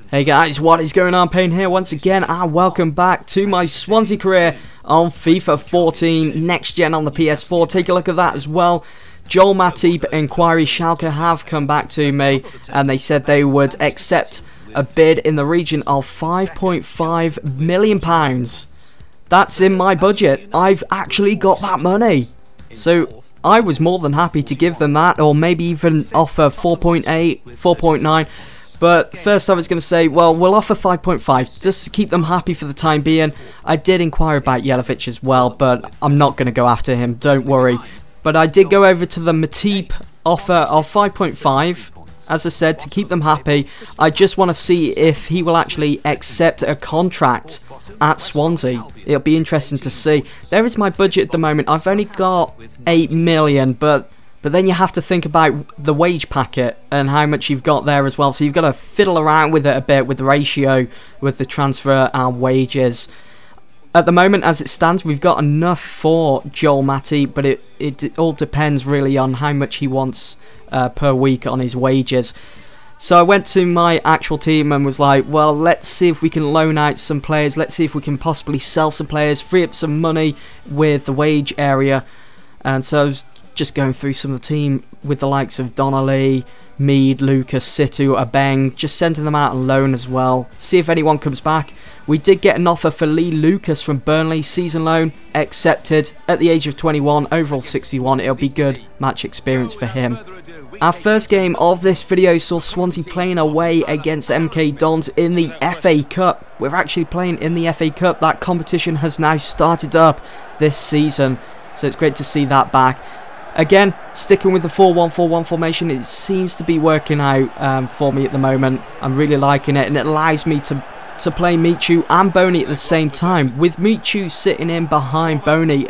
Hey guys, what is going on? Payne here once again, and welcome back to my Swansea career on FIFA 14 Next Gen on the PS4. Take a look at that as well. Joel Matip inquiry, Schalke have come back to me and they said they would accept a bid in the region of £5.5 million. That's in my budget. I've actually got that money. So I was more than happy to give them that, or maybe even offer 4.8, 4.9. But first I was going to say, well, we'll offer 5.5 just to keep them happy for the time being. I did inquire about Jelavic as well, but I'm not going to go after him, don't worry. But I did go over to the Matip offer of 5.5, as I said, to keep them happy. I just want to see if he will actually accept a contract at Swansea. It'll be interesting to see. There is my budget at the moment. I've only got 8 million, but then you have to think about the wage packet and how much you've got there as well. So you've got to fiddle around with it a bit with the ratio, with the transfer and wages. At the moment, as it stands, we've got enough for Joel Matip, but it all depends really on how much he wants per week on his wages. So I went to my actual team and was like, well, let's see if we can loan out some players. Let's see if we can possibly sell some players, free up some money with the wage area. And so I was just going through some of the team with the likes of Donnelly, Mead, Lucas, Situ, Abeng, just sending them out on loan as well. See if anyone comes back. We did get an offer for Lee Lucas from Burnley, season loan, accepted at the age of 21, overall 61. It'll be good match experience for him. Our first game of this video saw Swansea playing away against MK Dons in the FA Cup. We're actually playing in the FA Cup. That competition has now started up this season, so it's great to see that back. Again, sticking with the 4-1-4-1 formation, it seems to be working out for me at the moment. I'm really liking it, and it allows me to play Michu and Boney at the same time. With Michu sitting in behind Boney,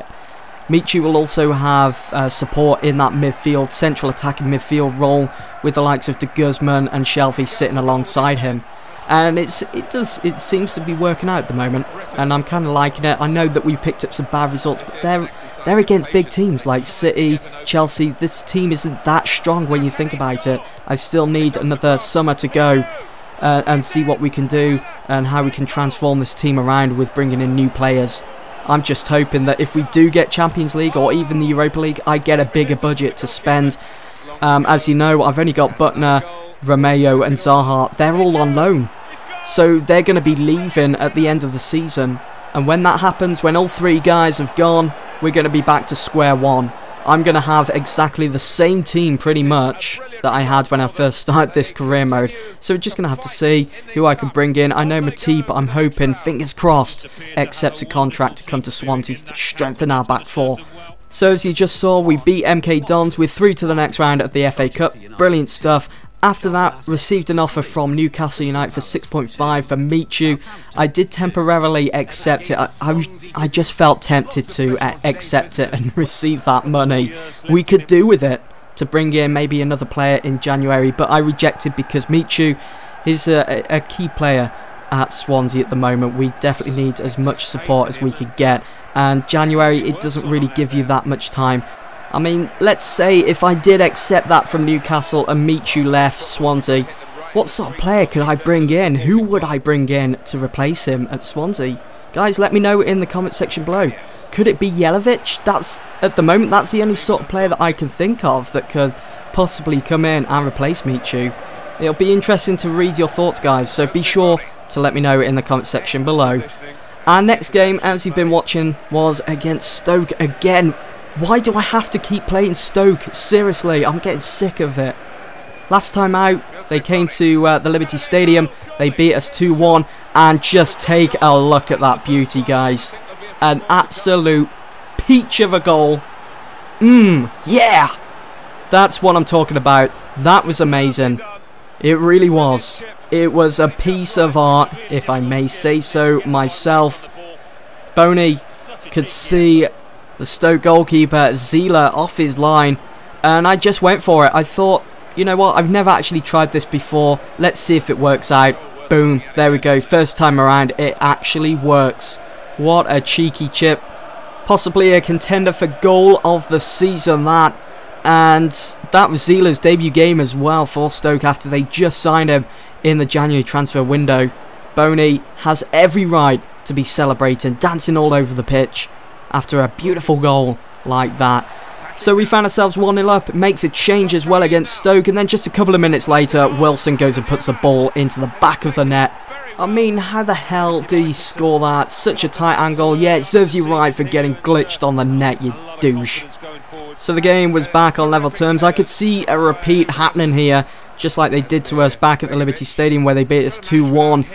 Michu will also have support in that midfield, central attacking midfield role, with the likes of De Guzman and Shelby sitting alongside him. And it seems to be working out at the moment, and I'm kind of liking it. I know that we picked up some bad results, but they're against big teams like City, Chelsea. This team isn't that strong when you think about it. I still need another summer to go and see what we can do and how we can transform this team around with bringing in new players. I'm just hoping that if we do get Champions League or even the Europa League, I get a bigger budget to spend. As you know, I've only got Butner, Romeo and Zaha. They're all on loan, so they're going to be leaving at the end of the season, and when that happens, when all three guys have gone, we're going to be back to square one. I'm going to have exactly the same team pretty much that I had when I first started this career mode, so we're just going to have to see who I can bring in. I know Matip, I'm hoping, fingers crossed, accepts a contract to come to Swansea to strengthen our back four. So as you just saw, we beat MK Dons, we're through to the next round of the FA Cup. Brilliant stuff. After that, received an offer from Newcastle United for 6.5 for Michu. I did temporarily accept it. I just felt tempted to accept it and receive that money. We could do with it to bring in maybe another player in January, but I rejected because Michu is a key player at Swansea at the moment. We definitely need as much support as we could get, and January, it doesn't really give you that much time. I mean, let's say if I did accept that from Newcastle and Michu left Swansea, what sort of player could I bring in? Who would I bring in to replace him at Swansea? Guys, let me know in the comment section below. Could it be Jelavic? At the moment, that's the only sort of player that I can think of that could possibly come in and replace Michu. It'll be interesting to read your thoughts, guys, so be sure to let me know in the comment section below. Our next game, as you've been watching, was against Stoke again. Why do I have to keep playing Stoke? Seriously, I'm getting sick of it. Last time out, they came to the Liberty Stadium. They beat us 2-1. And just take a look at that beauty, guys. An absolute peach of a goal. Yeah! That's what I'm talking about. That was amazing. It really was. It was a piece of art, if I may say so myself. Boney could see the Stoke goalkeeper, Zila, off his line, and I just went for it. I thought, you know what, I've never actually tried this before. Let's see if it works out. Boom, there we go. First time around, it actually works. What a cheeky chip. Possibly a contender for goal of the season, that. And that was Zila's debut game as well for Stoke after they just signed him in the January transfer window. Boney has every right to be celebrating, dancing all over the pitch after a beautiful goal like that. So we found ourselves 1-0 up, makes a change as well against Stoke, and then just a couple of minutes later, Wilson goes and puts the ball into the back of the net. I mean, how the hell did he score that? Such a tight angle. Yeah, it serves you right for getting glitched on the net, you douche. So the game was back on level terms. I could see a repeat happening here, just like they did to us back at the Liberty Stadium where they beat us 2-1.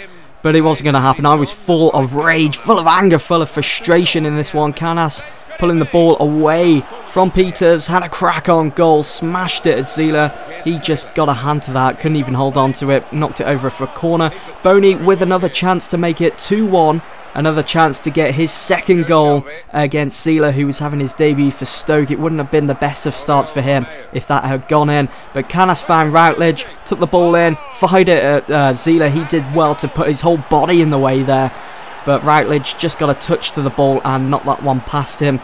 But it wasn't going to happen. I was full of rage, full of anger, full of frustration in this one. Canas pulling the ball away from Peters, had a crack on goal, smashed it at Zila. He just got a hand to that, couldn't even hold on to it, knocked it over for a corner. Boney with another chance to make it 2-1. Another chance to get his second goal against Zila, who was having his debut for Stoke. It wouldn't have been the best of starts for him if that had gone in. But Canas found Routledge, took the ball in, fired it at Zila. He did well to put his whole body in the way there. But Routledge just got a touch to the ball and knocked that one past him.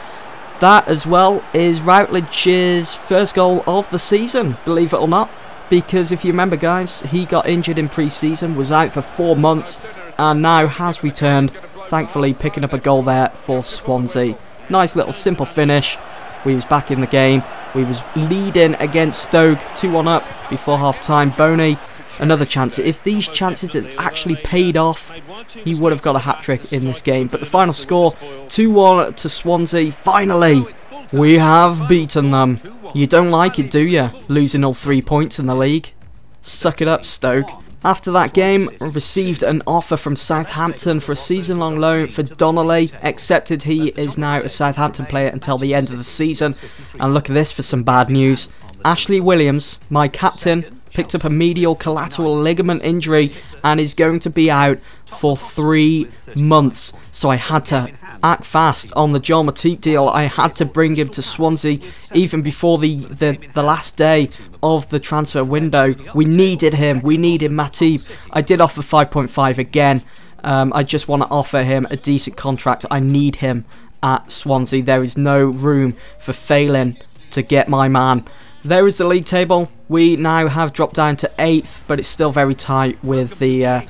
That as well is Routledge's first goal of the season, believe it or not. Because if you remember, guys, he got injured in pre-season, was out for 4 months, and now has returned. Thankfully picking up a goal there for Swansea. Nice little simple finish. We was back in the game. We was leading against Stoke 2-1 up before half time. Boney, another chance. If these chances had actually paid off, he would have got a hat-trick in this game. But the final score, 2-1 to Swansea. Finally, we have beaten them. You don't like it, do you? Losing all 3 points in the league. Suck it up, Stoke. After that game, received an offer from Southampton for a season-long loan for Donnelly. Accepted. He is now a Southampton player until the end of the season. And look at this for some bad news. Ashley Williams, my captain, picked up a medial collateral ligament injury and is going to be out for 3 months. So I had to act fast on the Joel Matip deal. I had to bring him to Swansea even before the last day of the transfer window. We needed him. We needed Matip. I did offer 5.5 again. I just want to offer him a decent contract. I need him at Swansea. There is no room for failing to get my man. There is the league table. We now have dropped down to 8th, but it's still very tight with the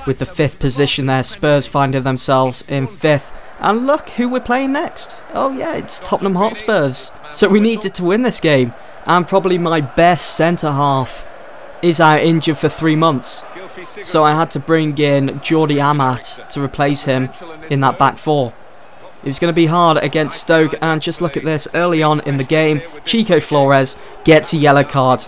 5th position there. Spurs finding themselves in 5th. And look who we're playing next. Oh yeah, it's Tottenham Hotspurs. So we needed to win this game. And probably my best centre-half is out injured for 3 months. So I had to bring in Jordi Amat to replace him in that back four. It was going to be hard against Stoke, and just look at this. Early on in the game, Chico Flores gets a yellow card.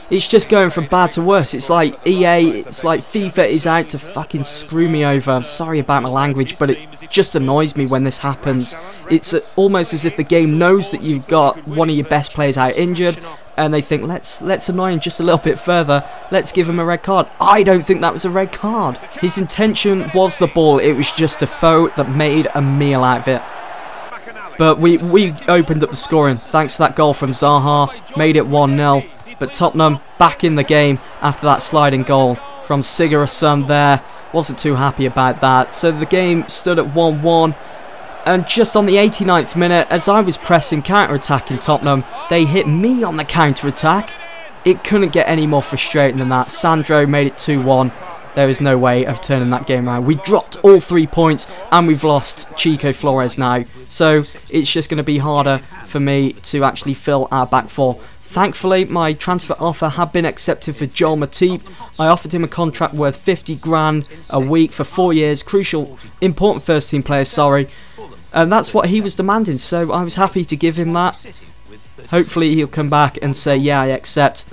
It's just going from bad to worse. It's like EA, it's like FIFA is out to fucking screw me over. I'm sorry about my language, but it just annoys me when this happens. It's almost as if the game knows that you've got one of your best players out injured, and they think, let's annoy him just a little bit further. Let's give him a red card. I don't think that was a red card. His intention was the ball. It was just a foe that made a meal out of it. But we opened up the scoring thanks to that goal from Zaha. Made it 1-0. But Tottenham back in the game after that sliding goal from Sigurðsson there. Wasn't too happy about that. So the game stood at 1-1. And just on the 89th minute, as I was pressing counter-attacking Tottenham, they hit me on the counter-attack. It couldn't get any more frustrating than that. Sandro made it 2-1. There is no way of turning that game around. We dropped all 3 points and we've lost Chico Flores now. So it's just going to be harder for me to actually fill our back four. Thankfully, my transfer offer had been accepted for Joel Matip. I offered him a contract worth 50 grand a week for 4 years. Crucial, important first team player, sorry. And that's what he was demanding, so I was happy to give him that. Hopefully he'll come back and say, yeah, I accept.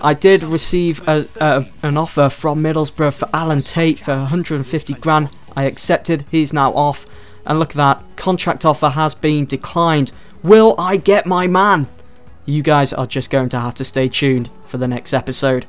I did receive an offer from Middlesbrough for Alan Tate for 150 grand. I accepted. He's now off. And look at that. Contract offer has been declined. Will I get my man? You guys are just going to have to stay tuned for the next episode.